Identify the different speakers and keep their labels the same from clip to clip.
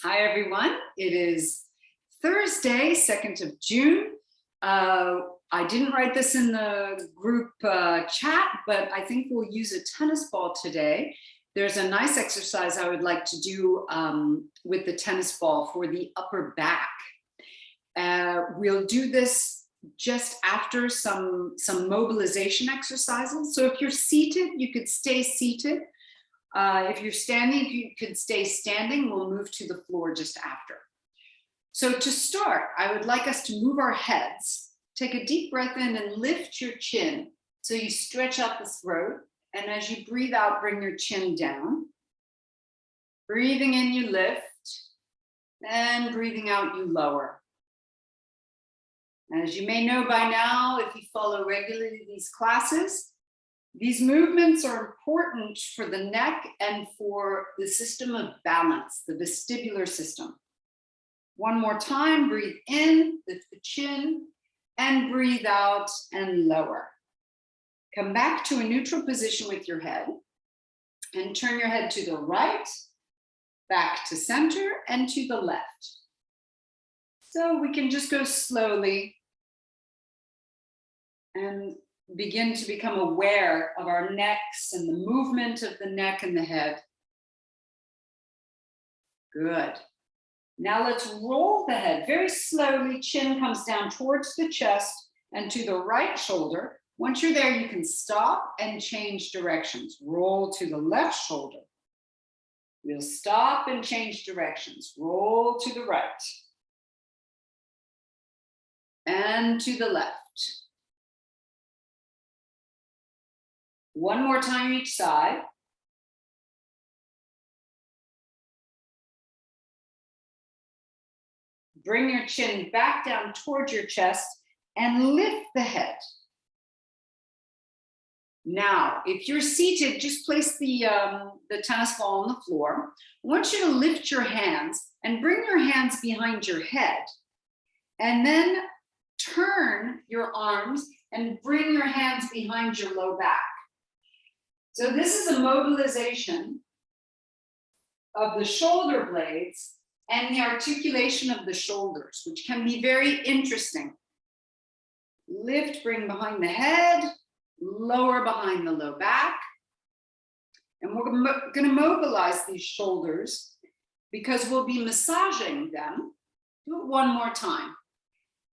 Speaker 1: Hi, everyone. It is Thursday, 2nd of June. I didn't write this in the group chat, but I think we'll use a tennis ball today. There's a nice exercise I would like to do with the tennis ball for the upper back. We'll do this just after some mobilization exercises. So if you're seated, you could stay seated. If you're standing, you could stay standing. We'll move to the floor just after. So to start, I would like us to move our heads. Take a deep breath in and lift your chin. So you stretch out the throat. And as you breathe out, bring your chin down. Breathing in, you lift. And breathing out, you lower. As you may know by now, if you follow regularly these classes, these movements are important for the neck and for the system of balance, the vestibular system. One more time, breathe in, lift the chin, and breathe out and lower. Come back to a neutral position with your head and turn your head to the right, back to center, and to the left. So we can just go slowly and begin to become aware of our necks and the movement of the neck and the head. Good. Now let's roll the head very slowly. Chin comes down towards the chest and to the right shoulder. Once you're there, you can stop and change directions. Roll to the left shoulder. We'll stop and change directions. Roll to the right and to the left. One more time each side. Bring your chin back down towards your chest and lift the head. Now, if you're seated, just place the tennis ball on the floor. I want you to lift your hands and bring your hands behind your head. And then turn your arms and bring your hands behind your low back. So this is a mobilization of the shoulder blades and the articulation of the shoulders, which can be very interesting. Lift, bring behind the head, lower behind the low back. And we're going to mobilize these shoulders because we'll be massaging them. Do it one more time.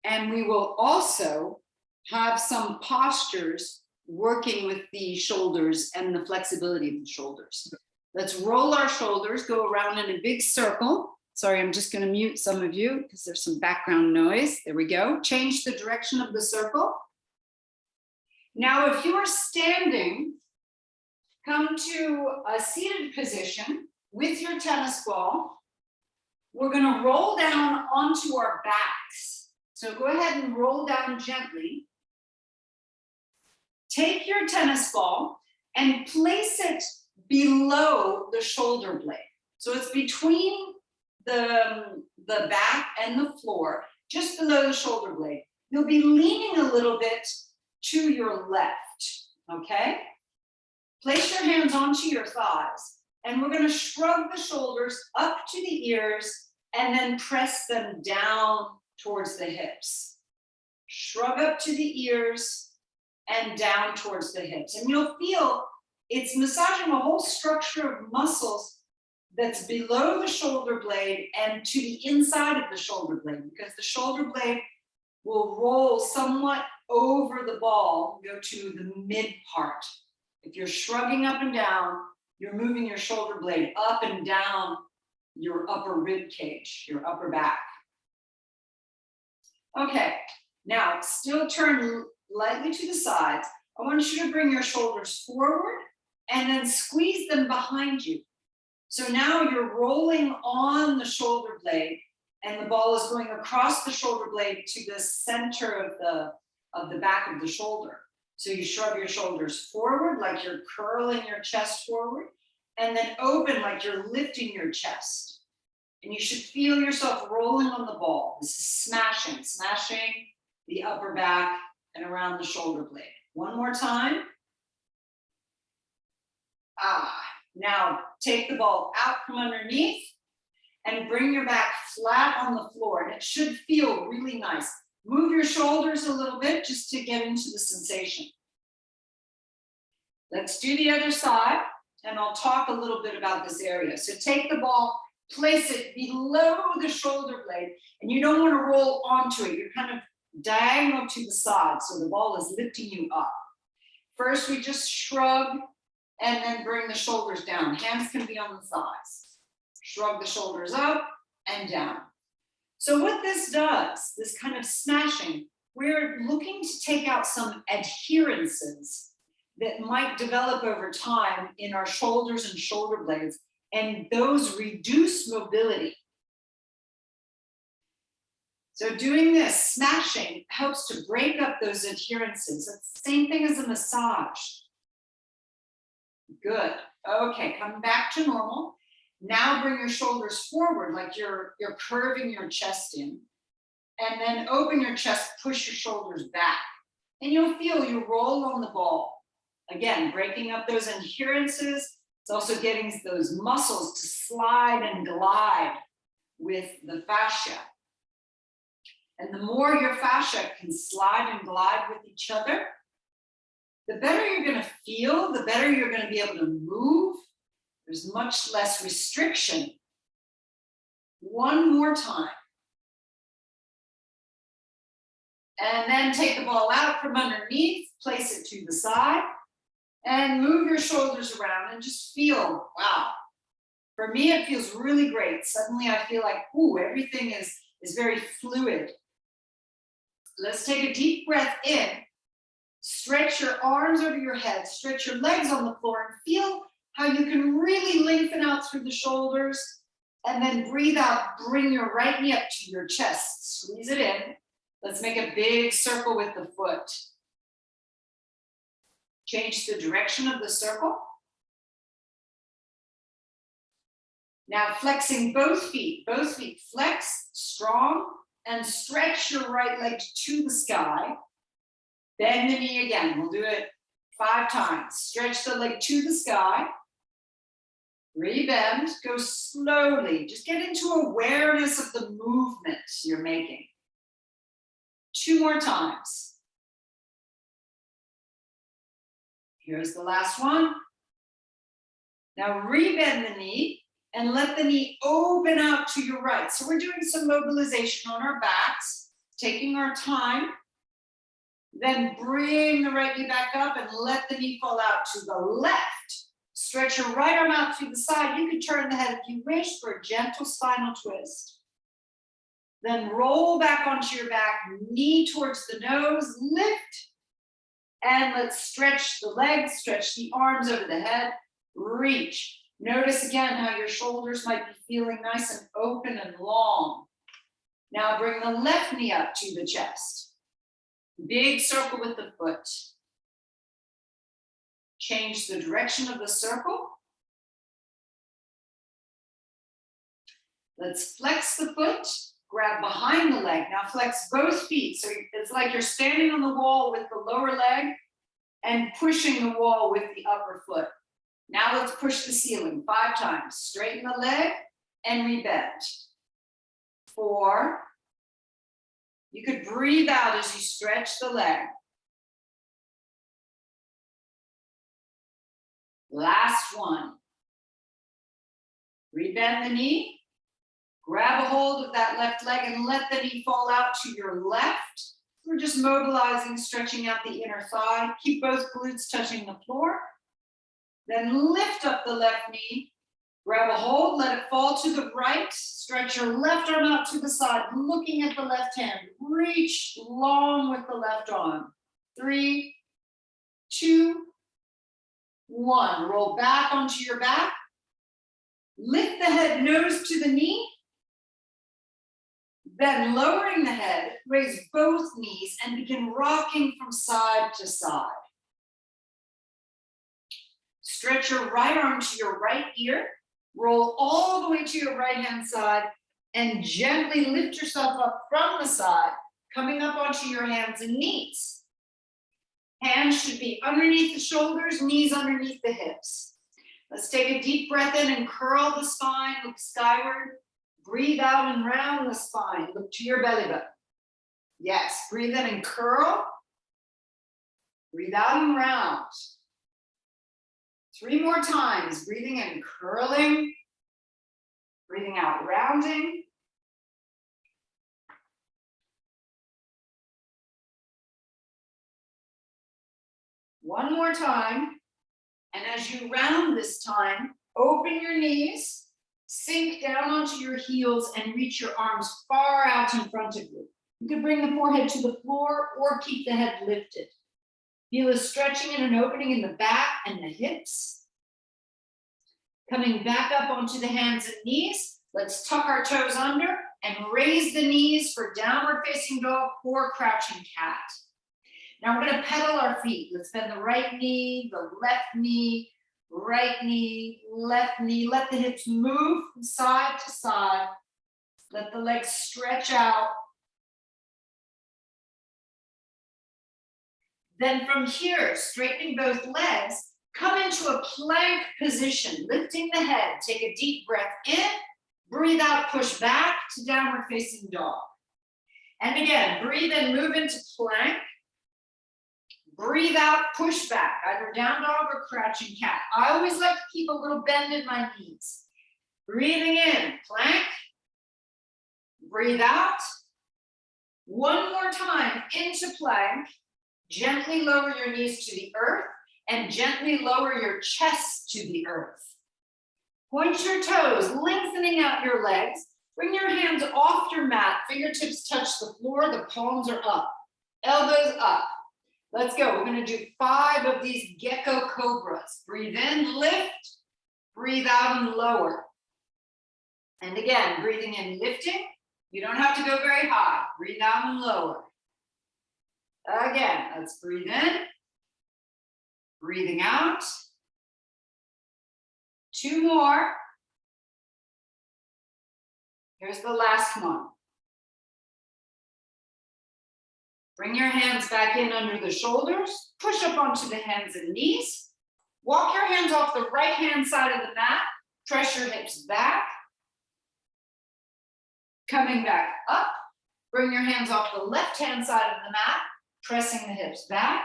Speaker 1: And we will also have some postures working with the shoulders and the flexibility of the shoulders. Let's roll our shoulders, go around in a big circle. Sorry, I'm just going to mute some of you because there's some background noise. There we go. Change the direction of the circle. Now, if you are standing, come to a seated position with your tennis ball. We're going to roll down onto our backs. So go ahead and roll down gently. Take your tennis ball and place it below the shoulder blade. So it's between the back and the floor, just below the shoulder blade. You'll be leaning a little bit to your left, okay? Place your hands onto your thighs, and we're going to shrug the shoulders up to the ears and then press them down towards the hips. Shrug up to the ears and down towards the hips. And you'll feel it's massaging a whole structure of muscles that's below the shoulder blade and to the inside of the shoulder blade, because the shoulder blade will roll somewhat over the ball, go to the mid part. If you're shrugging up and down, you're moving your shoulder blade up and down your upper rib cage, your upper back. Okay, now still turn lightly to the sides. I want you to bring your shoulders forward and then squeeze them behind you. So now you're rolling on the shoulder blade and the ball is going across the shoulder blade to the center of the back of the shoulder. So you shrug your shoulders forward like you're curling your chest forward, and then open like you're lifting your chest. And you should feel yourself rolling on the ball. This is smashing the upper back and around the shoulder blade. One more time. Now take the ball out from underneath and bring your back flat on the floor. And it should feel really nice. Move your shoulders a little bit just to get into the sensation. Let's do the other side, and I'll talk a little bit about this area. So take the ball, place it below the shoulder blade, and you don't want to roll onto it. You're kind of diagonal to the side, so the ball is lifting you up. First, we just shrug and then bring the shoulders down. Hands can be on the thighs. Shrug the shoulders up and down. So what this does, this kind of smashing, we're looking to take out some adherences that might develop over time in our shoulders and shoulder blades, and those reduce mobility. So doing this, smashing, helps to break up those adherences. It's the same thing as a massage. Good. Okay, come back to normal. Now bring your shoulders forward like you're curving your chest in. And then open your chest, push your shoulders back. And you'll feel you roll on the ball. Again, breaking up those adherences. It's also getting those muscles to slide and glide with the fascia. And the more your fascia can slide and glide with each other, the better you're going to feel, the better you're going to be able to move. There's much less restriction. One more time. And then take the ball out from underneath, place it to the side, and move your shoulders around and just feel, wow. For me, it feels really great. Suddenly I feel like, ooh, everything is very fluid. Let's take a deep breath in. Stretch your arms over your head, stretch your legs on the floor, and feel how you can really lengthen out through the shoulders. And then breathe out, bring your right knee up to your chest, squeeze it in. Let's make a big circle with the foot. Change the direction of the circle. Now flexing both feet flex, strong, and stretch your right leg to the sky. Bend the knee again. We'll do it 5 times. Stretch the leg to the sky. Rebend, go slowly. Just get into awareness of the movement you're making. 2 more times. Here's the last one. Now rebend the knee and let the knee open out to your right. So we're doing some mobilization on our backs, taking our time. Then bring the right knee back up and let the knee fall out to the left. Stretch your right arm out to the side. You can turn the head if you wish for a gentle spinal twist. Then roll back onto your back, knee towards the nose, lift. And let's stretch the legs, stretch the arms over the head, reach. Notice again how your shoulders might be feeling nice and open and long. Now bring the left knee up to the chest. Big circle with the foot. Change the direction of the circle. Let's flex the foot, grab behind the leg. Now flex both feet. So it's like you're standing on the wall with the lower leg and pushing the wall with the upper foot. Now let's push the ceiling 5 times. Straighten the leg and rebend. 4. You could breathe out as you stretch the leg. Last one. Rebend the knee. Grab a hold of that left leg and let the knee fall out to your left. We're just mobilizing, stretching out the inner thigh. Keep both glutes touching the floor. Then lift up the left knee. Grab a hold, let it fall to the right. Stretch your left arm out to the side, looking at the left hand. Reach long with the left arm. 3, 2, 1. Roll back onto your back. Lift the head, nose to the knee. Then lowering the head, raise both knees and begin rocking from side to side. Stretch your right arm to your right ear. Roll all the way to your right hand side and gently lift yourself up from the side, coming up onto your hands and knees. Hands should be underneath the shoulders, knees underneath the hips. Let's take a deep breath in and curl the spine, look skyward. Breathe out and round the spine. Look to your belly button. Yes, breathe in and curl. Breathe out and round. 3 more times. Breathing in, curling. Breathing out, rounding. One more time. And as you round this time, open your knees, sink down onto your heels, and reach your arms far out in front of you. You can bring the forehead to the floor or keep the head lifted. Feel a stretching and an opening in the back and the hips. Coming back up onto the hands and knees, let's tuck our toes under and raise the knees for downward facing dog or crouching cat. Now we're going to pedal our feet. Let's bend the right knee, the left knee, right knee, left knee. Let the hips move from side to side. Let the legs stretch out. Then from here, straightening both legs, come into a plank position, lifting the head. Take a deep breath in, breathe out, push back to downward facing dog. And again, breathe in, move into plank. Breathe out, push back, either down dog or crouching cat. I always like to keep a little bend in my knees. Breathing in, plank. Breathe out. One more time into plank. Gently lower your knees to the earth and gently lower your chest to the earth. Point your toes, lengthening out your legs. Bring your hands off your mat. Fingertips touch the floor. The palms are up. Elbows up. Let's go. We're going to do 5 of these gecko cobras. Breathe in, lift. Breathe out and lower. And again, breathing in, lifting. You don't have to go very high. Breathe out and lower. Again, let's breathe in. Breathing out. 2 more. Here's the last one. Bring your hands back in under the shoulders. Push up onto the hands and knees. Walk your hands off the right-hand side of the mat. Press your hips back. Coming back up. Bring your hands off the left-hand side of the mat. Pressing the hips back.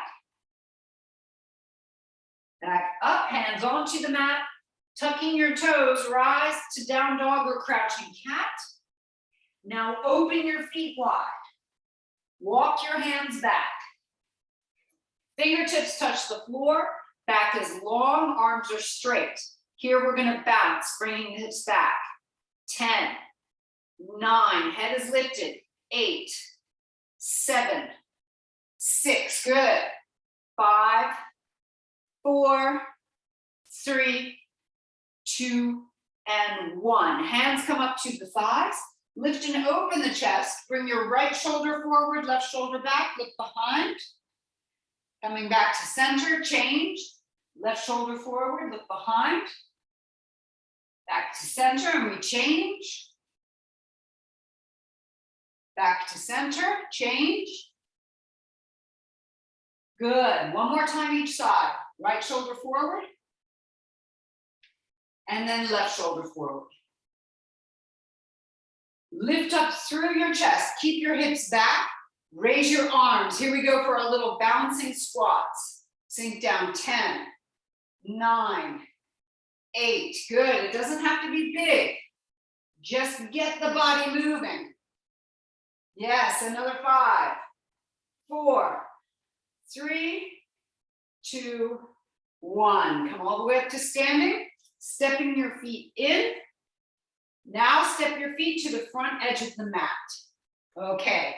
Speaker 1: Back up, hands onto the mat. Tucking your toes, rise to down dog or crouching cat. Now open your feet wide. Walk your hands back. Fingertips touch the floor. Back is long, arms are straight. Here we're going to bounce, bringing the hips back. 10, 9, head is lifted. 8, 7, 6, good. 5, 4, 3, 2, and 1. Hands come up to the thighs. Lift and open the chest. Bring your right shoulder forward, left shoulder back. Look behind. Coming back to center, change. Left shoulder forward, look behind. Back to center, and we change. Back to center, change. Good. One more time each side. Right shoulder forward. And then left shoulder forward. Lift up through your chest. Keep your hips back. Raise your arms. Here we go for our little bouncing squats. Sink down. 10, 9, 8. Good. It doesn't have to be big. Just get the body moving. Yes, another 5, 4, 3, 2, 1. Come all the way up to standing. Stepping your feet in. Now step your feet to the front edge of the mat. Okay.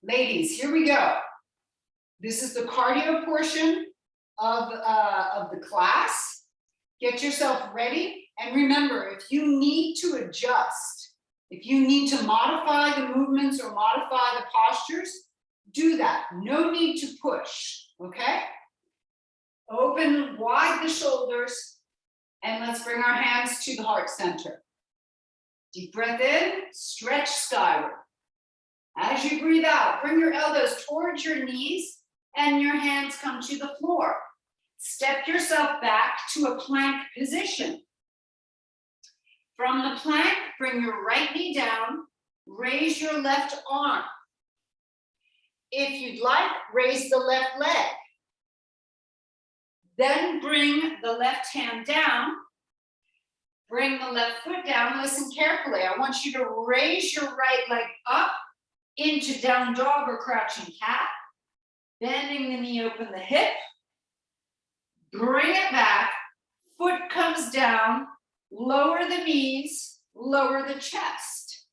Speaker 1: Ladies, here we go. This is the cardio portion of the class. Get yourself ready. And remember, if you need to adjust, if you need to modify the movements or modify the postures, do that. No need to push, okay? Open wide the shoulders, and let's bring our hands to the heart center. Deep breath in, stretch skyward. As you breathe out, bring your elbows towards your knees and your hands come to the floor. Step yourself back to a plank position. From the plank, bring your right knee down, raise your left arm. If you'd like, raise the left leg. Then bring the left hand down, bring the left foot down. Listen carefully. I want you to raise your right leg up into down dog or crouching cat, bending the knee, open the hip, bring it back, foot comes down, lower the knees, lower the chest.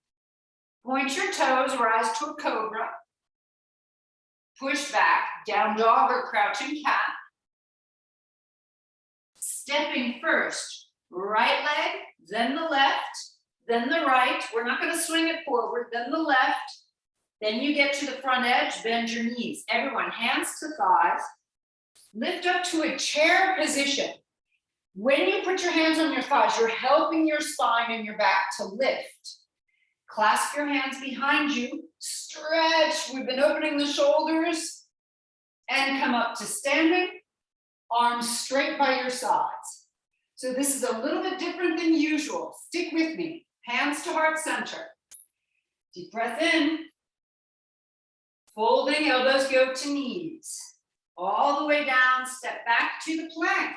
Speaker 1: Point your toes, rise to a cobra, push back, down dog or crouching cat. Stepping first, right leg, then the left, then the right. We're not going to swing it forward, then the left. Then you get to the front edge, bend your knees. Everyone, hands to thighs. Lift up to a chair position. When you put your hands on your thighs, you're helping your spine and your back to lift. Clasp your hands behind you. Stretch. We've been opening the shoulders. And come up to standing. Arms straight by your sides. So this is a little bit different than usual. Stick with me. Hands to heart center. Deep breath in. Folding, elbows go to knees. All the way down, step back to the plank.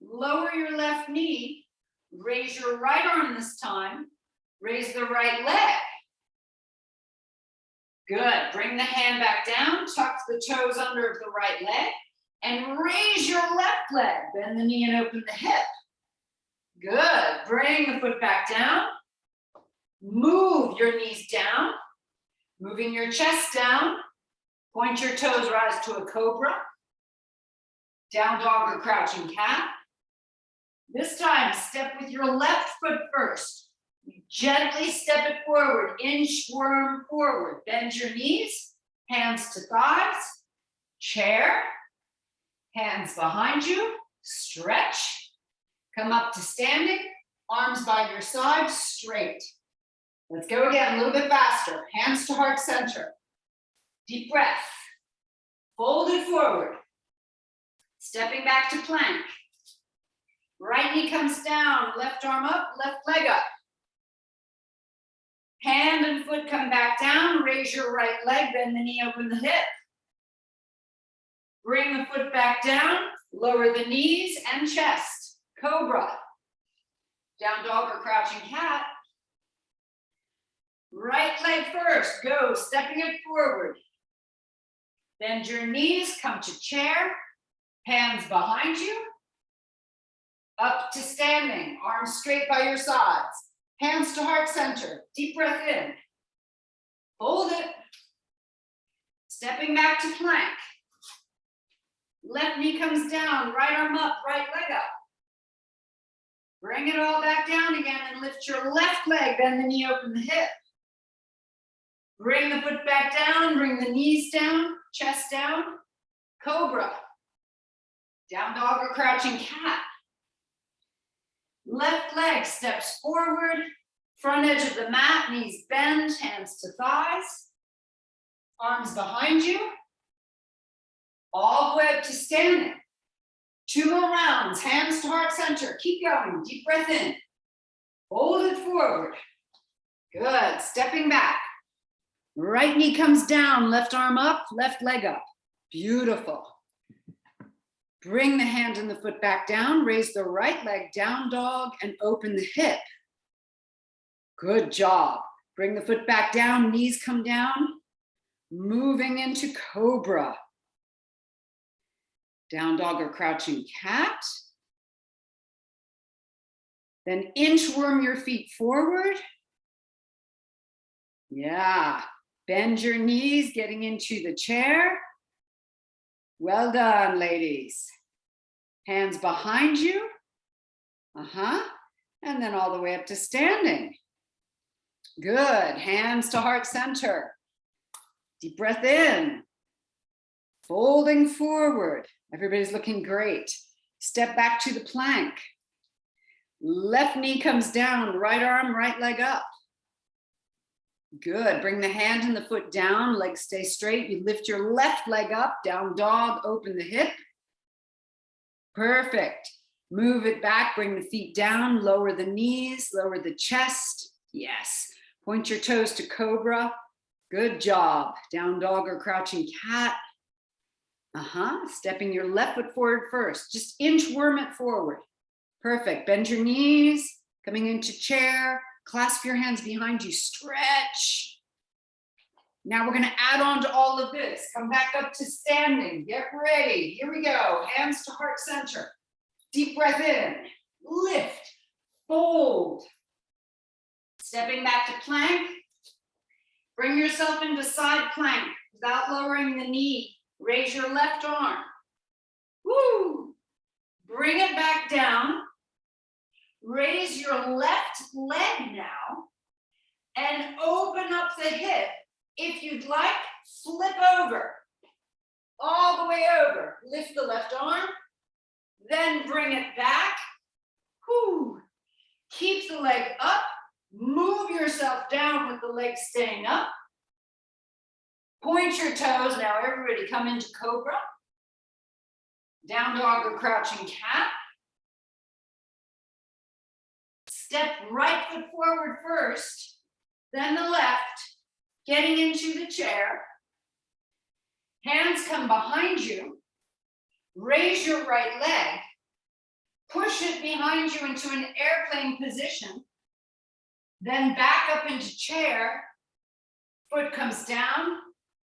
Speaker 1: Lower your left knee. Raise your right arm this time. Raise the right leg. Good. Bring the hand back down. Tuck the toes under the right leg. And raise your left leg. Bend the knee and open the hip. Good. Bring the foot back down. Move your knees down. Moving your chest down. Point your toes, rise to a cobra. Down dog or crouching cat. This time, step with your left foot first. Gently step it forward. Inchworm forward. Bend your knees. Hands to thighs. Chair. Hands behind you, stretch, come up to standing, arms by your side, straight. Let's go again, a little bit faster. Hands to heart center. Deep breath. Fold it forward. Stepping back to plank. Right knee comes down, left arm up, left leg up. Hand and foot come back down, raise your right leg, bend the knee, open the hip. Bring the foot back down, lower the knees and chest. Cobra. Down dog or crouching cat. Right leg first, go, stepping it forward. Bend your knees, come to chair. Hands behind you. Up to standing, arms straight by your sides. Hands to heart center, deep breath in. Hold it. Stepping back to plank. Left knee comes down, right arm up, right leg up. Bring it all back down again and lift your left leg, bend the knee, open the hip. Bring the foot back down, bring the knees down, chest down. Cobra. Down dog or crouching cat. Left leg steps forward, front edge of the mat, knees bend, hands to thighs. Arms behind you. All the way up to standing. 2 more rounds, hands to heart center. Keep going, deep breath in. Hold it forward. Good, stepping back. Right knee comes down, left arm up, left leg up. Beautiful. Bring the hand and the foot back down, raise the right leg, down dog, and open the hip. Good job. Bring the foot back down, knees come down. Moving into cobra. Down dog or crouching cat. Then inchworm your feet forward. Yeah, bend your knees, getting into the chair. Well done, ladies. Hands behind you. And then all the way up to standing. Good, hands to heart center. Deep breath in. Folding forward. Everybody's looking great. Step back to the plank. Left knee comes down, right arm, right leg up. Good. Bring the hand and the foot down, legs stay straight. You lift your left leg up, down dog, open the hip. Perfect. Move it back, bring the feet down, lower the knees, lower the chest. Yes. Point your toes to cobra. Good job. Down dog or crouching cat. Stepping your left foot forward first. Just inchworm it forward. Perfect. Bend your knees, coming into chair. Clasp your hands behind you. Stretch. Now we're going to add on to all of this. Come back up to standing. Get ready. Here we go. Hands to heart center. Deep breath in. Lift. Fold. Stepping back to plank. Bring yourself into side plank without lowering the knee. Raise your left arm. Woo! Bring it back down. Raise your left leg now and open up the hip. If you'd like, flip over. All the way over. Lift the left arm. Then bring it back. Woo! Keep the leg up. Move yourself down with the leg staying up. Point your toes. Now everybody come into cobra. Down dog or crouching cat. Step right foot forward first, then the left, getting into the chair. Hands come behind you. Raise your right leg. Push it behind you into an airplane position. Then back up into chair. Foot comes down.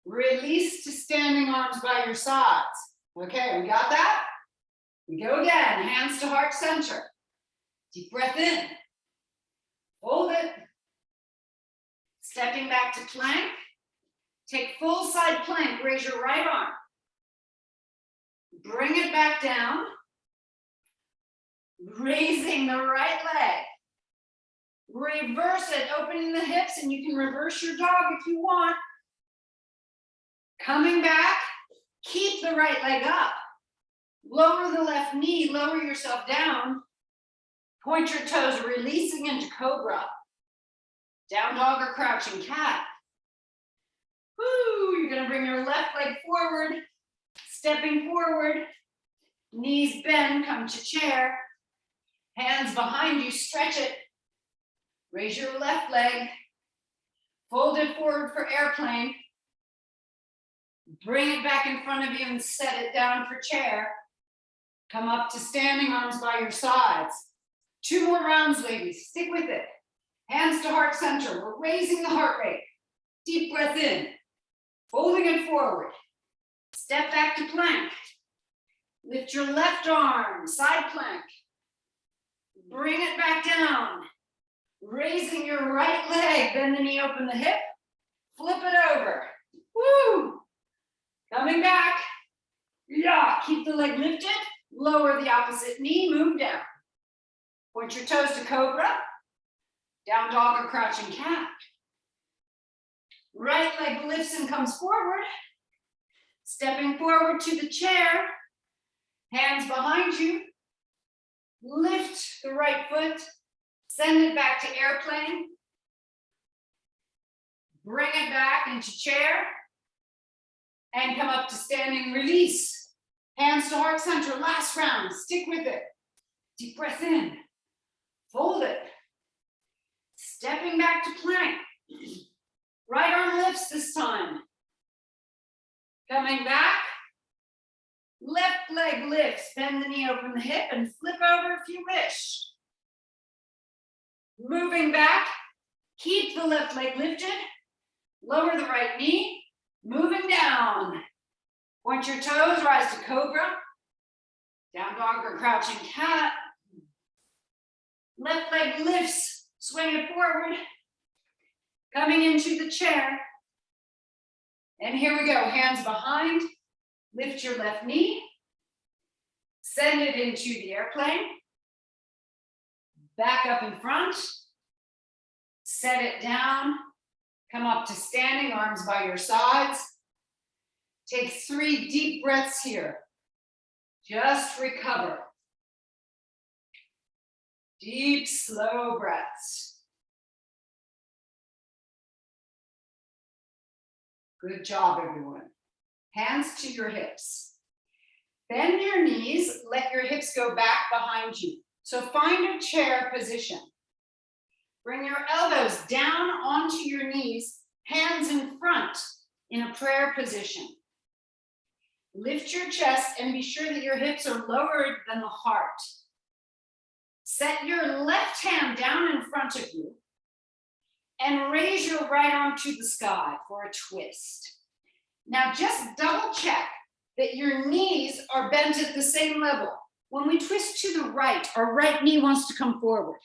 Speaker 1: Release to standing arms by your sides. Okay, we got that? We go again. Hands to heart center. Deep breath in. Hold it. Stepping back to plank. Take full side plank. Raise your right arm. Bring it back down. Raising the right leg. Reverse it, opening the hips, and you can reverse your dog if you want. Coming back, keep the right leg up. Lower the left knee, lower yourself down. Point your toes, releasing into cobra. Down dog or crouching cat. Woo, you're gonna bring your left leg forward, stepping forward. Knees bend, come to chair. Hands behind you, stretch it. Raise your left leg. Fold it forward for airplane. Bring it back in front of you and set it down for chair. Come up to standing arms by your sides. 2 more rounds, ladies. Stick with it. Hands to heart center. We're raising the heart rate. Deep breath in. Folding it forward. Step back to plank. Lift your left arm, side plank. Bring it back down. Raising your right leg, bend the knee, open the hip. Flip it over. Woo! Coming back. Yeah, keep the leg lifted. Lower the opposite knee, move down. Point your toes to cobra. Down dog or crouching cat. Right leg lifts and comes forward. Stepping forward to the chair. Hands behind you. Lift the right foot. Send it back to airplane. Bring it back into chair. And come up to standing release. Hands to heart center, last round. Stick with it. Deep breath in. Fold it. Stepping back to plank. Right arm lifts this time. Coming back. Left leg lifts. Bend the knee, open the hip, and flip over if you wish. Moving back. Keep the left leg lifted. Lower the right knee. Moving down. Point your toes, rise to cobra. Down dog or crouching cat. Left leg lifts, swing it forward. Coming into the chair. And here we go, hands behind. Lift your left knee. Send it into the airplane. Back up in front. Set it down. Come up to standing, arms by your sides. Take 3 deep breaths here. Just recover. Deep, slow breaths. Good job, everyone. Hands to your hips. Bend your knees, let your hips go back behind you. So find a chair position. Bring your elbows down onto your knees, hands in front in a prayer position. Lift your chest and be sure that your hips are lower than the heart. Set your left hand down in front of you and raise your right arm to the sky for a twist. Now just double check that your knees are bent at the same level. When we twist to the right, our right knee wants to come forward.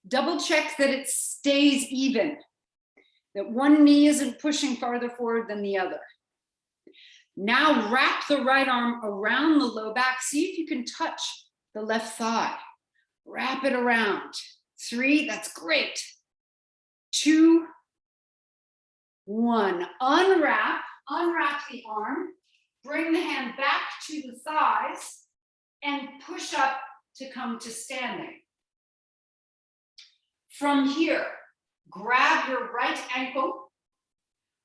Speaker 1: Double check that it stays even, that one knee isn't pushing farther forward than the other. Now wrap the right arm around the low back. See if you can touch the left thigh. Wrap it around. 3, that's great. 2, 1. Unwrap the arm. Bring the hand back to the thighs and push up to come to standing. From here, grab your right ankle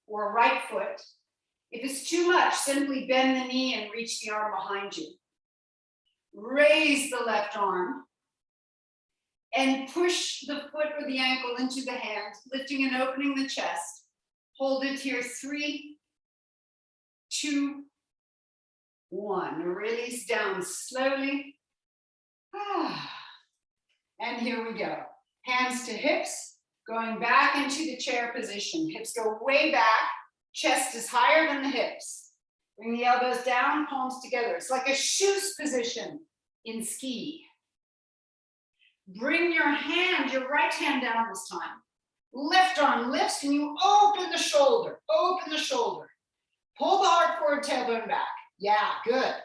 Speaker 1: or right foot. If it's too much, simply bend the knee and reach the arm behind you. Raise the left arm and push the foot or the ankle into the hand, lifting and opening the chest. Hold it here. 3, 2, 1. Release down slowly. And here we go. Hands to hips, going back into the chair position. Hips go way back. Chest is higher than the hips. Bring the elbows down, palms together. It's like a shoes position in ski. Bring your hand, your right hand down this time. Left arm lifts and you open the shoulder. Open the shoulder. Pull the heart forward, tailbone back. Yeah, good.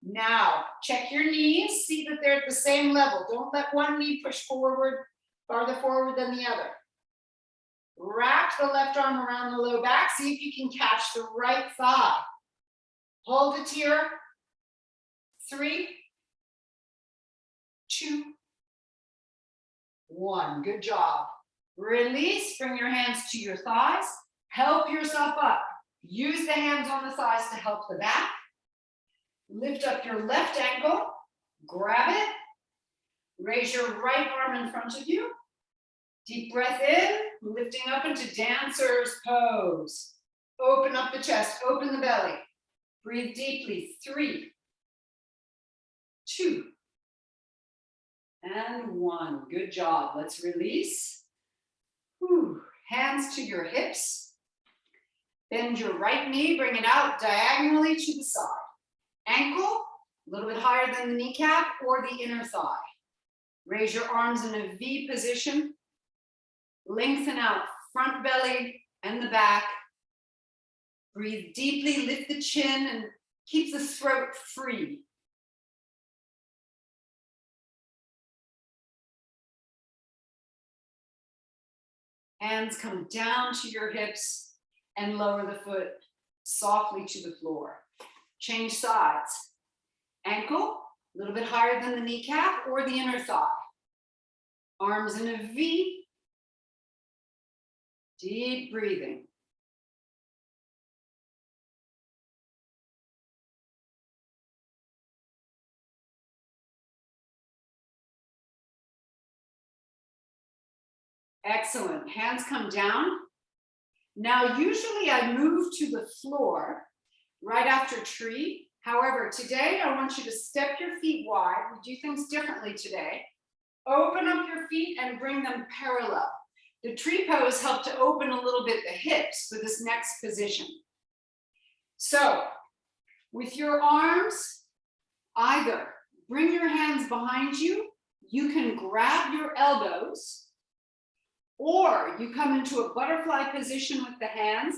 Speaker 1: Now, check your knees. See that they're at the same level. Don't let one knee push forward, farther forward than the other. Wrap the left arm around the low back. See if you can catch the right thigh. Hold it here. 3, 2, 1. Good job. Release. Bring your hands to your thighs. Help yourself up. Use the hands on the thighs to help the back. Lift up your left ankle. Grab it. Raise your right arm in front of you. Deep breath in, lifting up into dancer's pose. Open up the chest, open the belly. Breathe deeply. 3, 2, and 1. Good job. Let's release. Whew. Hands to your hips. Bend your right knee, bring it out diagonally to the side. Ankle, a little bit higher than the kneecap or the inner thigh. Raise your arms in a V position. Lengthen out front belly and the back. Breathe deeply, lift the chin and keep the throat free. Hands come down to your hips and lower the foot softly to the floor. Change sides. Ankle, a little bit higher than the kneecap or the inner thigh. Arms in a V. Deep breathing. Excellent. Hands come down. Now, usually I move to the floor right after tree. However, today I want you to step your feet wide. We do things differently today. Open up your feet and bring them parallel. The tree pose helped to open a little bit the hips for this next position. So, with your arms, either bring your hands behind you, you can grab your elbows, or you come into a butterfly position with the hands.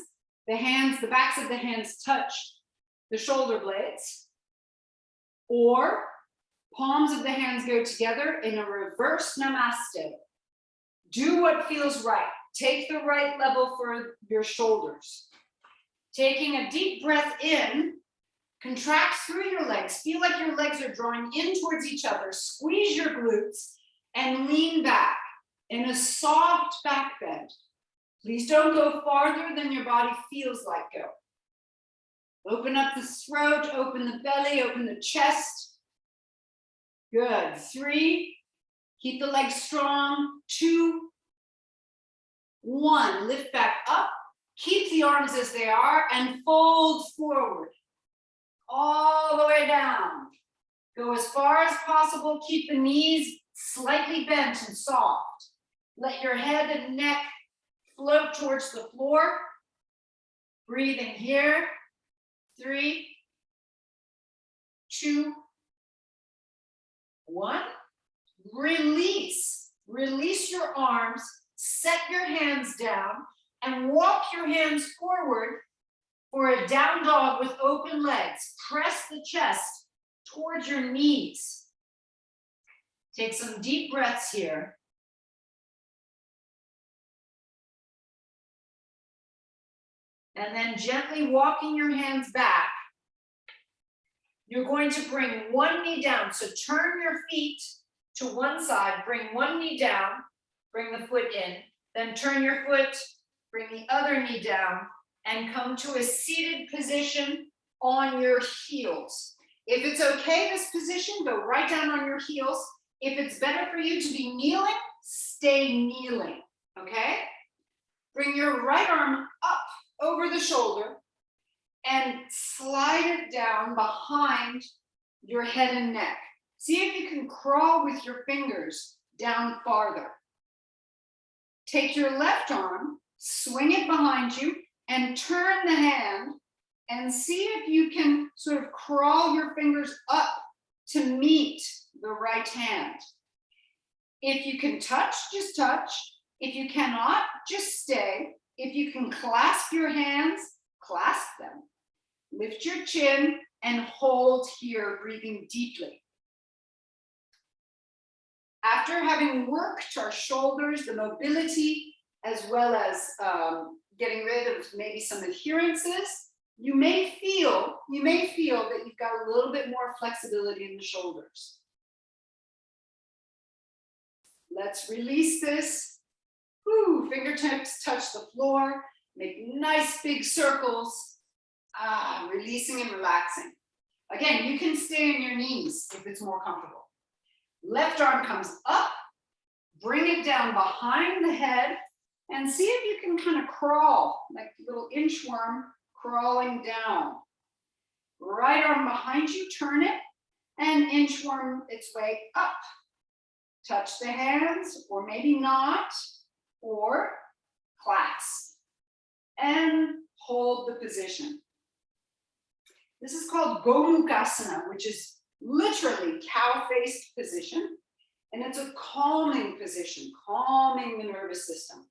Speaker 1: The backs of the hands touch the shoulder blades, or palms of the hands go together in a reverse namaste. Do what feels right. Take the right level for your shoulders. Taking a deep breath in, contract through your legs. Feel like your legs are drawing in towards each other. Squeeze your glutes and lean back in a soft back bend. Please don't go farther than your body feels like go. Open up the throat, open the belly, open the chest. Good. 3. Keep the legs strong. 2, 1. Lift back up. Keep the arms as they are and fold forward. All the way down. Go as far as possible. Keep the knees slightly bent and soft. Let your head and neck float towards the floor. Breathing here. 3, 2, 1. Release. Release your arms. Set your hands down and walk your hands forward for a down dog with open legs. Press the chest towards your knees. Take some deep breaths here. And then gently walking your hands back, you're going to bring one knee down. So turn your feet to one side, bring one knee down, bring the foot in, then turn your foot, bring the other knee down, and come to a seated position on your heels. If it's okay, this position, go right down on your heels. If it's better for you to be kneeling, stay kneeling, okay? Bring your right arm up over the shoulder and slide it down behind your head and neck. See if you can crawl with your fingers down farther. Take your left arm, swing it behind you, and turn the hand and see if you can sort of crawl your fingers up to meet the right hand. If you can touch, just touch. If you cannot, just stay. If you can clasp your hands, clasp them. Lift your chin and hold here, breathing deeply. After having worked our shoulders, the mobility, as well as getting rid of maybe some adherences, you may feel that you've got a little bit more flexibility in the shoulders. Let's release this. Woo, fingertips touch the floor. Make nice big circles. Releasing and relaxing. Again, you can stay on your knees if it's more comfortable. Left arm comes up. Bring it down behind the head and see if you can kind of crawl, like a little inchworm crawling down. Right arm behind you, turn it, and inchworm its way up. Touch the hands, or maybe not, or clasp. And hold the position. This is called Golukasana, which is literally cow-faced position. And it's a calming position, calming the nervous system,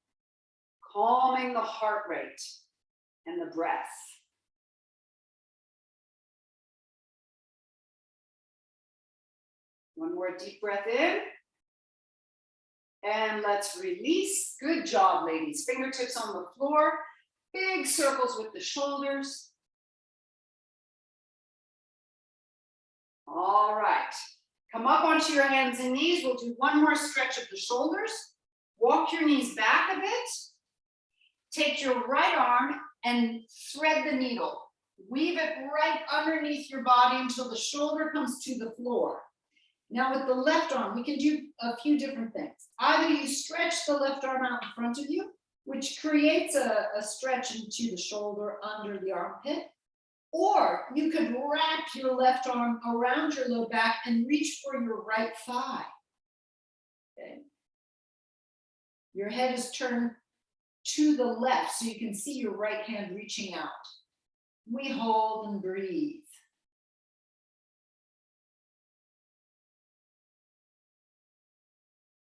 Speaker 1: calming the heart rate and the breath. One more deep breath in. And let's release. Good job, ladies. Fingertips on the floor. Big circles with the shoulders. All right. Come up onto your hands and knees. We'll do one more stretch of the shoulders. Walk your knees back a bit. Take your right arm and thread the needle. Weave it right underneath your body until the shoulder comes to the floor. Now with the left arm, we can do a few different things. Either you stretch the left arm out in front of you, which creates a stretch into the shoulder under the armpit, or you could wrap your left arm around your low back and reach for your right thigh. Okay. Your head is turned to the left so you can see your right hand reaching out. We hold and breathe.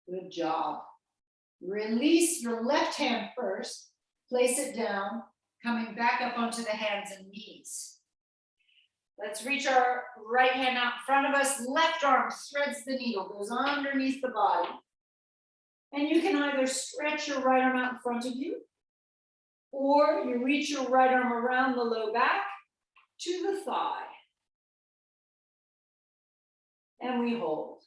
Speaker 1: Good job. Release your left hand first. Place it down, coming back up onto the hands and knees. Let's reach our right hand out in front of us. Left arm threads the needle, goes underneath the body. And you can either stretch your right arm out in front of you, or you reach your right arm around the low back to the thigh. And we hold.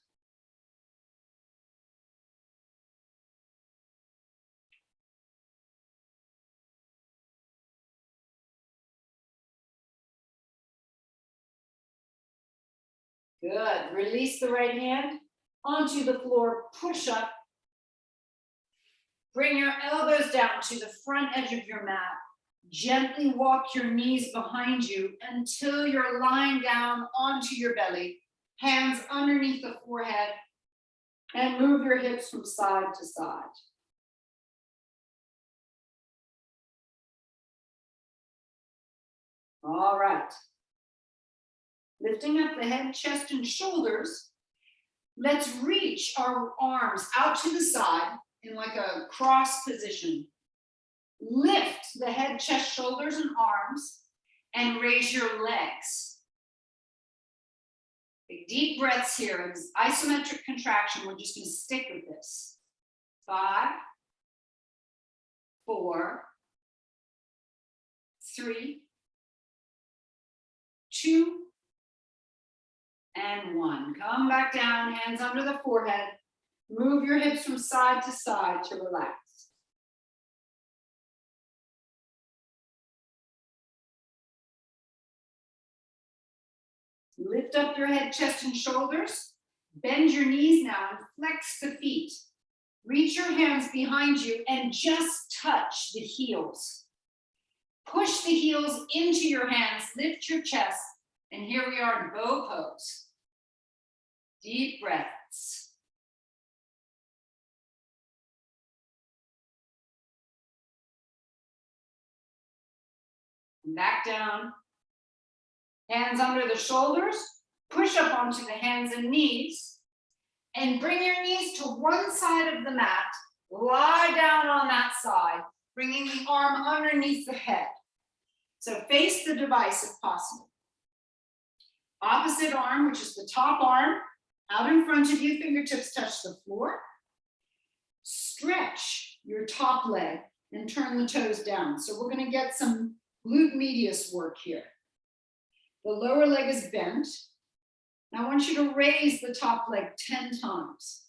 Speaker 1: Good. Release the right hand onto the floor, push up. Bring your elbows down to the front edge of your mat. Gently walk your knees behind you until you're lying down onto your belly. Hands underneath the forehead, and move your hips from side to side. All right. Lifting up the head, chest, and shoulders, let's reach our arms out to the side in like a cross position. Lift the head, chest, shoulders, and arms, and raise your legs. Take deep breaths here. It's isometric contraction. We're just going to stick with this. 5, 4, 3, 2, and 1. Come back down, hands under the forehead. Move your hips from side to side to relax. Lift up your head, chest, and shoulders. Bend your knees now and flex the feet. Reach your hands behind you and just touch the heels. Push the heels into your hands, lift your chest, and here we are in bow pose. Deep breaths. Back down. Hands under the shoulders. Push up onto the hands and knees. And bring your knees to one side of the mat. Lie down on that side, bringing the arm underneath the head. So face the device if possible. Opposite arm, which is the top arm, out in front of you, fingertips touch the floor. Stretch your top leg and turn the toes down. So we're going to get some glute medius work here. The lower leg is bent. Now I want you to raise the top leg 10 times.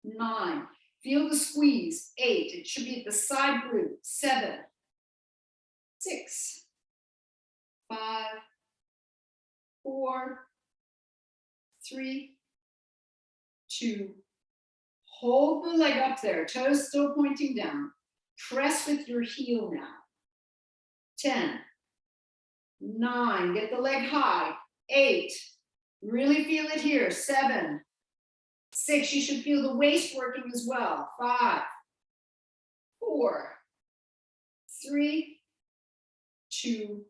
Speaker 1: 9. Feel the squeeze. 8. It should be at the side glute. 7. 6. 5. 4. 3. 2. Hold the leg up there. Toes still pointing down. Press with your heel now. 10. 9. Get the leg high. 8. Really feel it here. 7. 6. You should feel the waist working as well. 5. 4. 3. 2.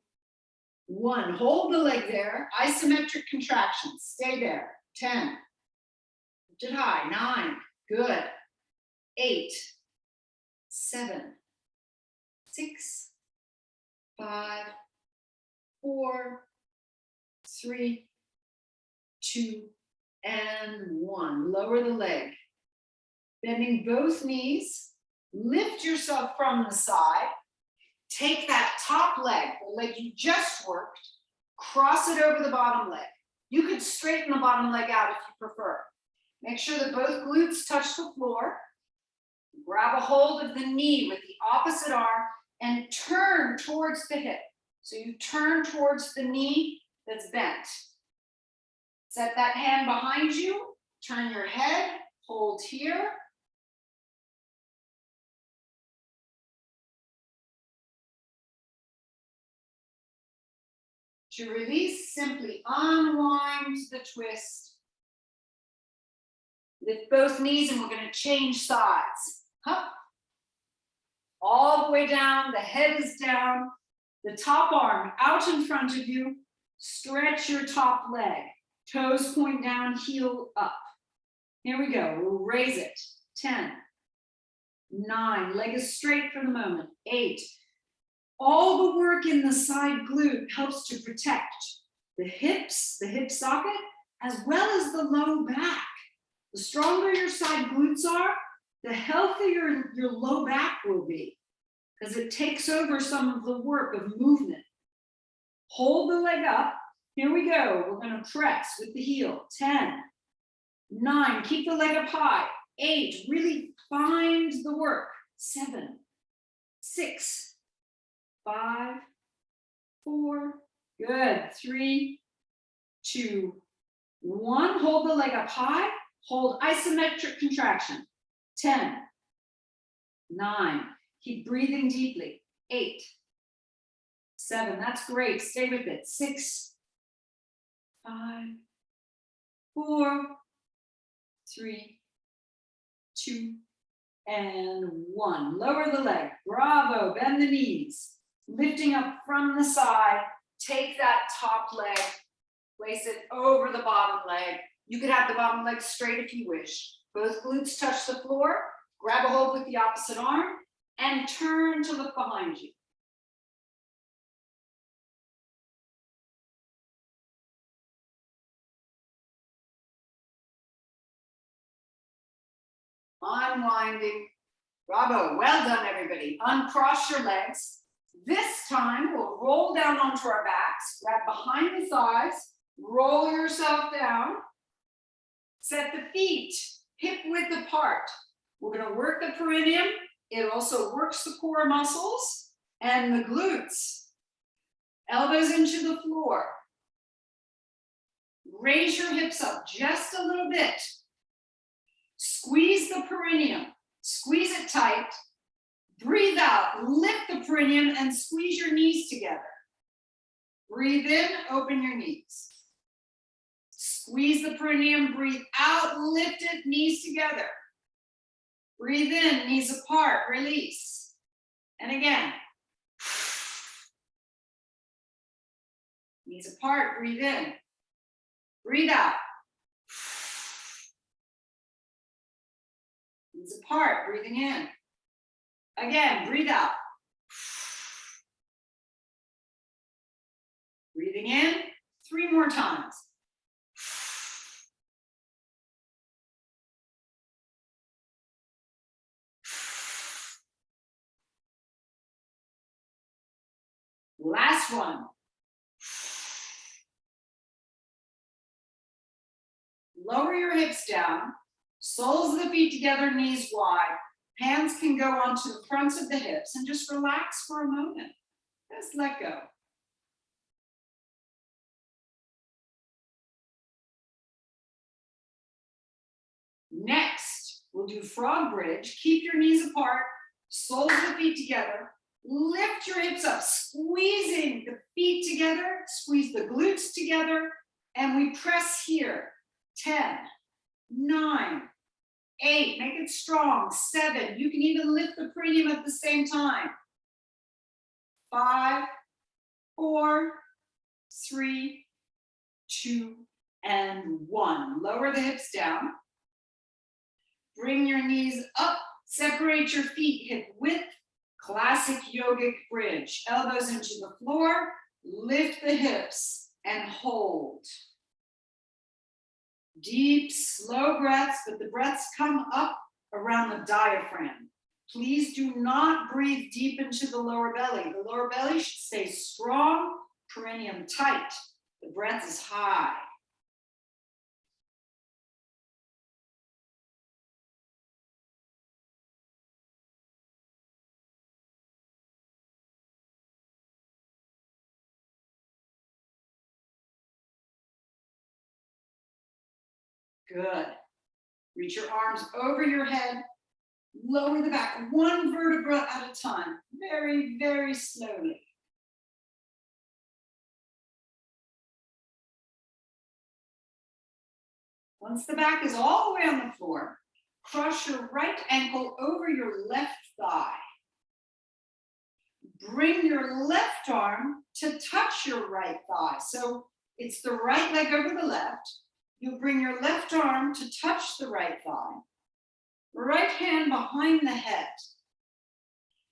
Speaker 1: 1. Hold the leg there. Isometric contraction. Stay there. 10. Lift it high. 9. Good. 8. 7. 6. 5. 4. 3. 2. And 1. Lower the leg. Bending both knees. Lift yourself from the side. Take that top leg, the leg you just worked, cross it over the bottom leg. You could straighten the bottom leg out if you prefer. Make sure that both glutes touch the floor. Grab a hold of the knee with the opposite arm and turn towards the hip. So you turn towards the knee that's bent. Set that hand behind you, turn your head, hold here. To release, simply unwind the twist. Lift both knees and we're going to change sides. Up. All the way down, the head is down. The top arm out in front of you. Stretch your top leg. Toes point down, heel up. Here we go. We'll raise it. 10. 9. Leg is straight for the moment. 8. All the work in the side glute helps to protect the hips, the hip socket, as well as the low back. The stronger your side glutes are, the healthier your low back will be, because it takes over some of the work of movement. Hold the leg up. Here we go. We're going to press with the heel. 10, 9, keep the leg up high. 8, really find the work. 7, 6, 5, 4, good. 3, 2, 1, hold the leg up high, hold isometric contraction. 10, 9, keep breathing deeply. 8, 7, that's great, stay with it. 6, 5, 4, 3, 2, and 1. Lower the leg, bravo, bend the knees. Lifting up from the side, take that top leg, place it over the bottom leg. You could have the bottom leg straight if you wish. Both glutes touch the floor, grab a hold with the opposite arm, and turn to look behind you. Unwinding. Bravo, well done everybody. Uncross your legs. This time we'll roll down onto our backs, grab behind the thighs, roll yourself down. Set the feet hip width apart. We're going to work the perineum. It also works the core muscles and the glutes. Elbows into the floor. Raise your hips up just a little bit. Squeeze the perineum. Squeeze it tight. Breathe out. Lift the perineum and squeeze your knees together. Breathe in, open your knees. Squeeze the perineum, breathe out, lift it, knees together. Breathe in, knees apart, release. And again. Knees apart, breathe in. Breathe out. Knees apart, breathing in. Again, breathe out. Breathing in, 3 more times. Last one. Lower your hips down, soles of the feet together, knees wide. Hands can go onto the fronts of the hips and just relax for a moment. Just let go. Next, we'll do frog bridge. Keep your knees apart, soles of the feet together. Lift your hips up, squeezing the feet together, squeeze the glutes together, and we press here. 10, 9, 8, make it strong. 7, you can even lift the perineum at the same time. 5, 4, 3, 2, and 1. Lower the hips down. Bring your knees up, separate your feet hip width. Classic yogic bridge. Elbows into the floor, lift the hips and hold. Deep, slow breaths, but the breaths come up around the diaphragm. Please do not breathe deep into the lower belly. The lower belly should stay strong, perineum tight. The breath is high. Good. Reach your arms over your head. Lower the back, 1 vertebra at a time. Very, very slowly. Once the back is all the way on the floor, cross your right ankle over your left thigh. Bring your left arm to touch your right thigh. So it's the right leg over the left. You'll bring your left arm to touch the right thigh. Right hand behind the head.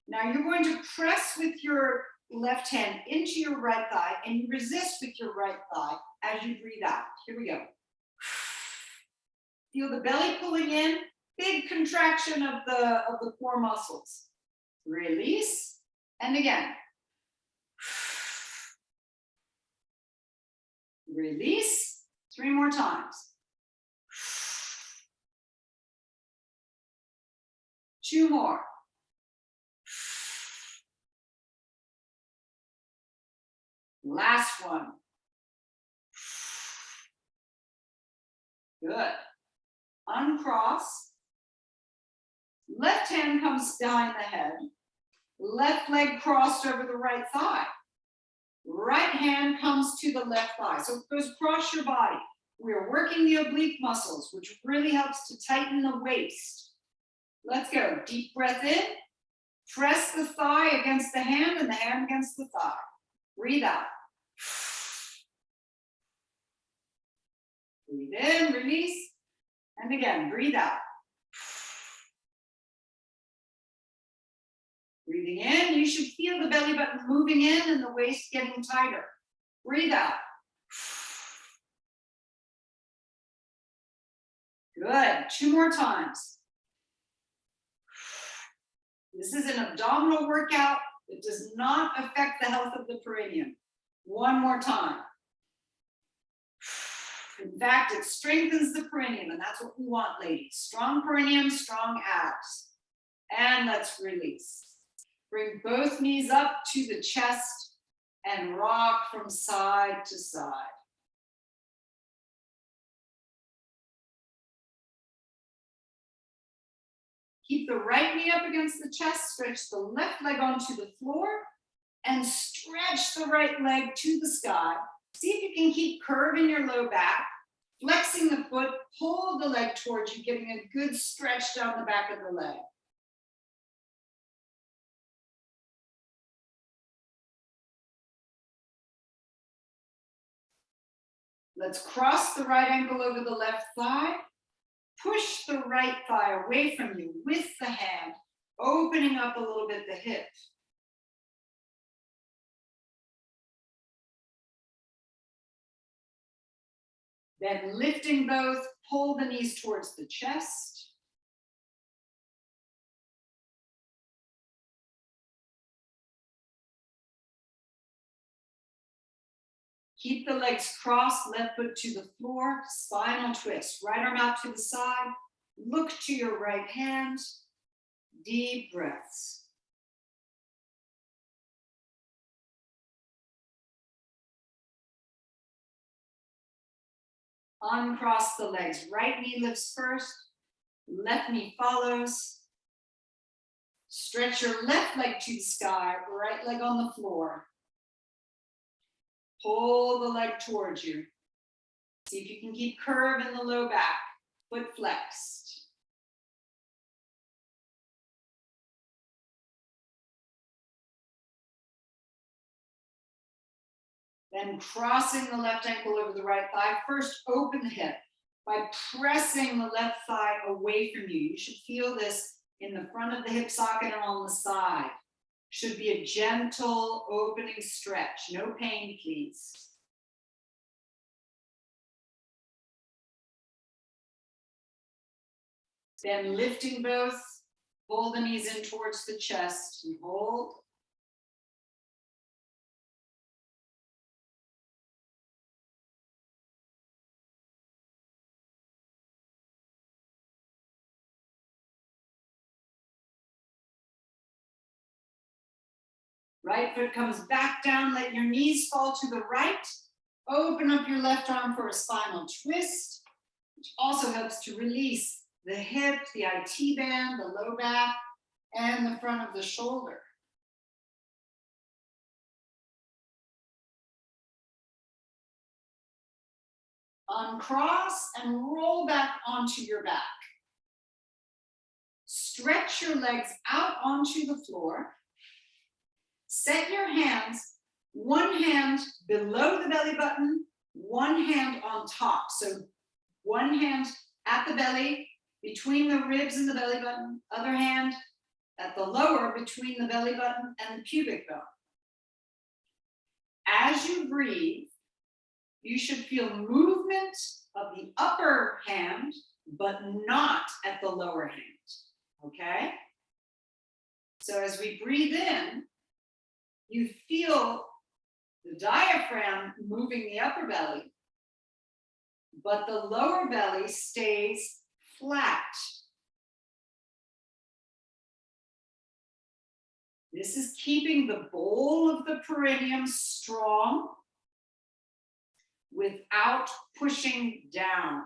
Speaker 1: Now you're going to press with your left hand into your right thigh and you resist with your right thigh as you breathe out. Here we go. Feel the belly pulling in, big contraction of the core muscles. Release, and again. Release. 3 more times. 2 more. Last one. Good. Uncross. Left hand comes behind the head. Left leg crossed over the right thigh. Right hand comes to the left thigh. So it goes across your body. We're working the oblique muscles, which really helps to tighten the waist. Let's go. Deep breath in. Press the thigh against the hand and the hand against the thigh. Breathe out. Breathe in, release. And again, breathe out. Breathing in, you should feel the belly button moving in and the waist getting tighter. Breathe out. Good. 2 more times. This is an abdominal workout. It does not affect the health of the perineum. 1 more time. In fact, it strengthens the perineum, and that's what we want, ladies. Strong perineum, strong abs. And let's release. Bring both knees up to the chest and rock from side to side. Keep the right knee up against the chest, stretch the left leg onto the floor, and stretch the right leg to the sky. See if you can keep curve in your low back, flexing the foot, pull the leg towards you, getting a good stretch down the back of the leg. Let's cross the right ankle over the left thigh. Push the right thigh away from you with the hand, opening up a little bit the hip. Then lifting both, pull the knees towards the chest. Keep the legs crossed, left foot to the floor, spinal twist. Right arm out to the side. Look to your right hand. Deep breaths. Uncross the legs. Right knee lifts first. Left knee follows. Stretch your left leg to the sky. Right leg on the floor. Pull the leg towards you. See if you can keep curve in the low back. Foot flexed. Then crossing the left ankle over the right thigh. First, open the hip by pressing the left thigh away from you. You should feel this in the front of the hip socket and on the side. Should be a gentle opening stretch. No pain, please. Then lifting both, pull the knees in towards the chest and hold. Right foot comes back down, let your knees fall to the right. Open up your left arm for a spinal twist, which also helps to release the hip, the IT band, the low back, and the front of the shoulder. Uncross and roll back onto your back. Stretch your legs out onto the floor. Set your hands, one hand below the belly button, one hand on top. So one hand at the belly, between the ribs and the belly button, other hand at the lower between the belly button and the pubic bone. As you breathe, you should feel movement of the upper hand, but not at the lower hand, okay? So as we breathe in, you feel the diaphragm moving the upper belly, but the lower belly stays flat. This is keeping the bowl of the perineum strong without pushing down.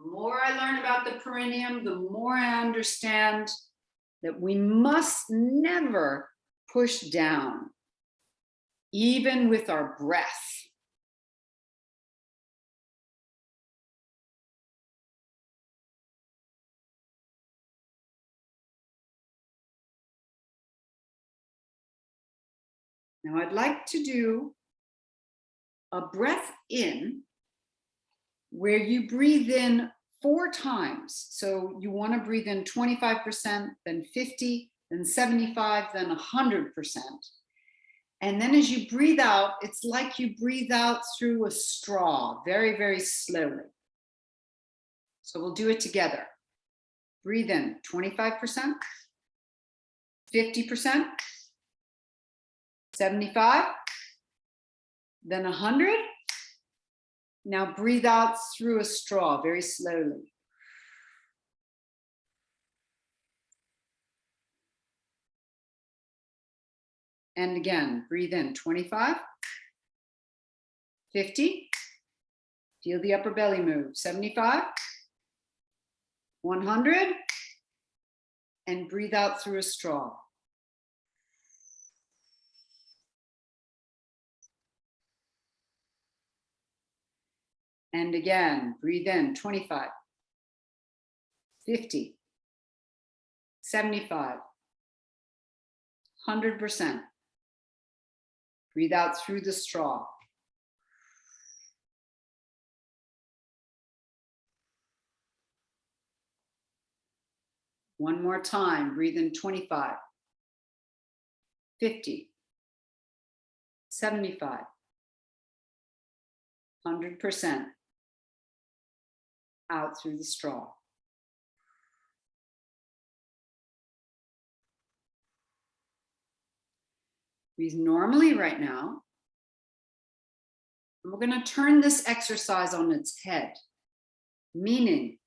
Speaker 1: more I learn about the perineum, the more I understand that we must never push down, even with our breath. Now I'd like to do a breath in where you breathe in 4 times. So you want to breathe in 25%, then 50, then 75, then 100%. And then as you breathe out, it's like you breathe out through a straw, very, very slowly. So we'll do it together. Breathe in 25%, 50%, 75, then 100. Now breathe out through a straw very slowly. And again, breathe in 25, 50, feel the upper belly move, 75, 100, and breathe out through a straw. And again, breathe in 25, 50, 75, 100%. Breathe out through the straw. One more time, breathe in 25, 50, 75, 100%. Out through the straw. Breathe normally right now. And we're going to turn this exercise on its head, meaning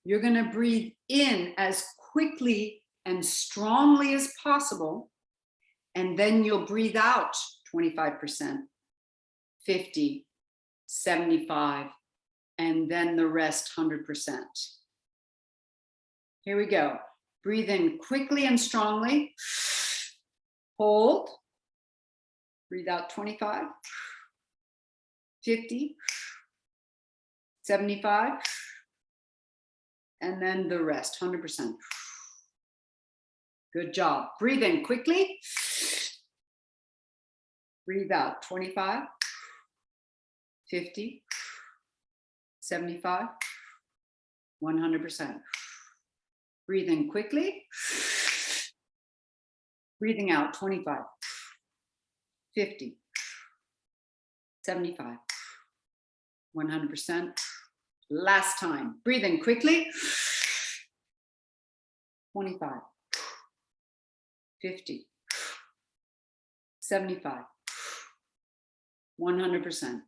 Speaker 1: you're going to breathe in as quickly and strongly as possible, and then you'll breathe out 25%, 50, 75, and then the rest 100%. Here we go. Breathe in quickly and strongly. Hold. Breathe out 25, 50, 75, and then the rest, 100%. Good job. Breathe in quickly. Breathe out 25, 50, 75, 100%. Breathe in quickly. Breathing out 25, 50, 75, 100%. Last time. Breathe in quickly. 25, 50, 75, 100%.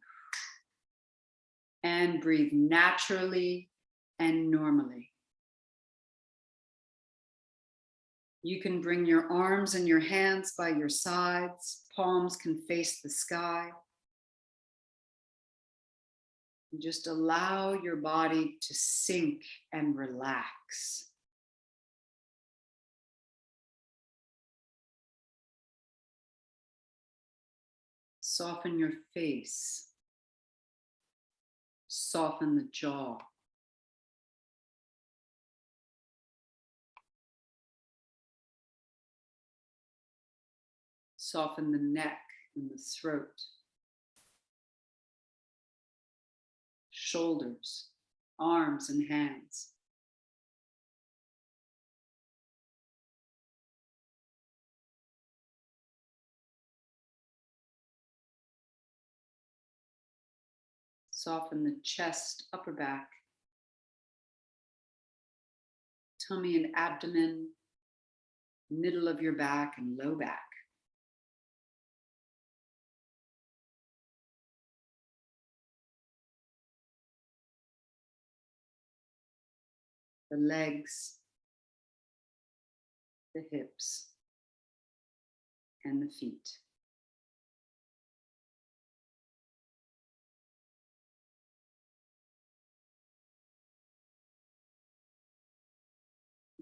Speaker 1: And breathe naturally and normally. You can bring your arms and your hands by your sides. Palms can face the sky. And just allow your body to sink and relax. Soften your face. Soften the jaw. Soften the neck and the throat. Shoulders, arms and hands. Soften the chest, upper back, tummy and abdomen, middle of your back and low back. The legs, the hips, and the feet.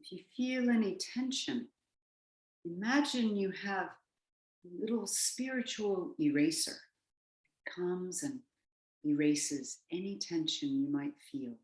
Speaker 1: If you feel any tension, imagine you have a little spiritual eraser. It comes and erases any tension you might feel.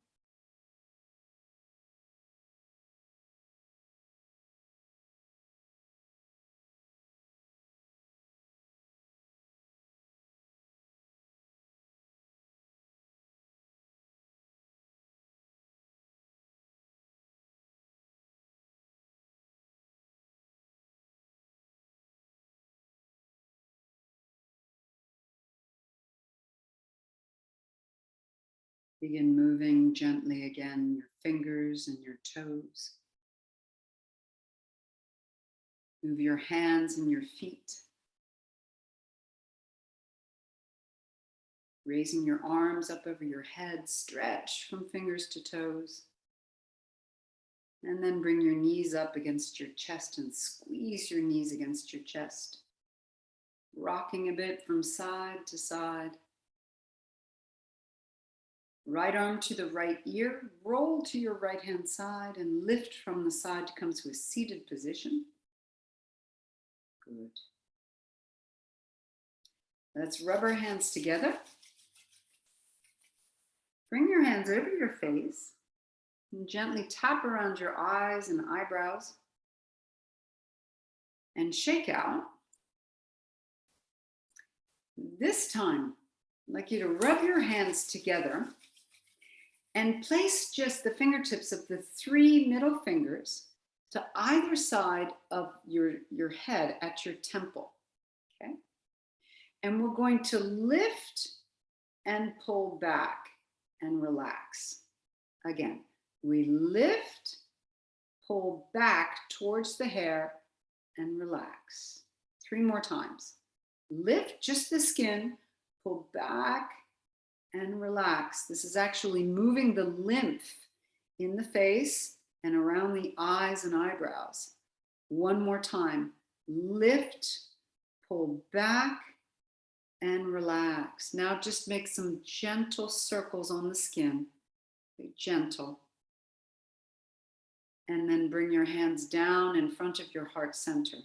Speaker 1: Begin moving gently again, your fingers and your toes. Move your hands and your feet. Raising your arms up over your head, stretch from fingers to toes. And then bring your knees up against your chest and squeeze your knees against your chest. Rocking a bit from side to side. Right arm to the right ear, roll to your right hand side and lift from the side to come to a seated position. Good. Let's rub our hands together. Bring your hands over your face and gently tap around your eyes and eyebrows and shake out. This time, I'd like you to rub your hands together and place just the fingertips of the 3 middle fingers to either side of your head at your temple, okay? And we're going to lift and pull back and relax. Again, we lift, pull back towards the hair and relax. 3 more times. Lift just the skin, pull back and relax. This is actually moving the lymph in the face and around the eyes and eyebrows. 1 more time. Lift, pull back, and relax. Now just make some gentle circles on the skin. Very gentle. And then bring your hands down in front of your heart center.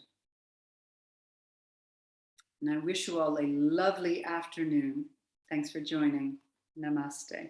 Speaker 1: And I wish you all a lovely afternoon. Thanks for joining. Namaste.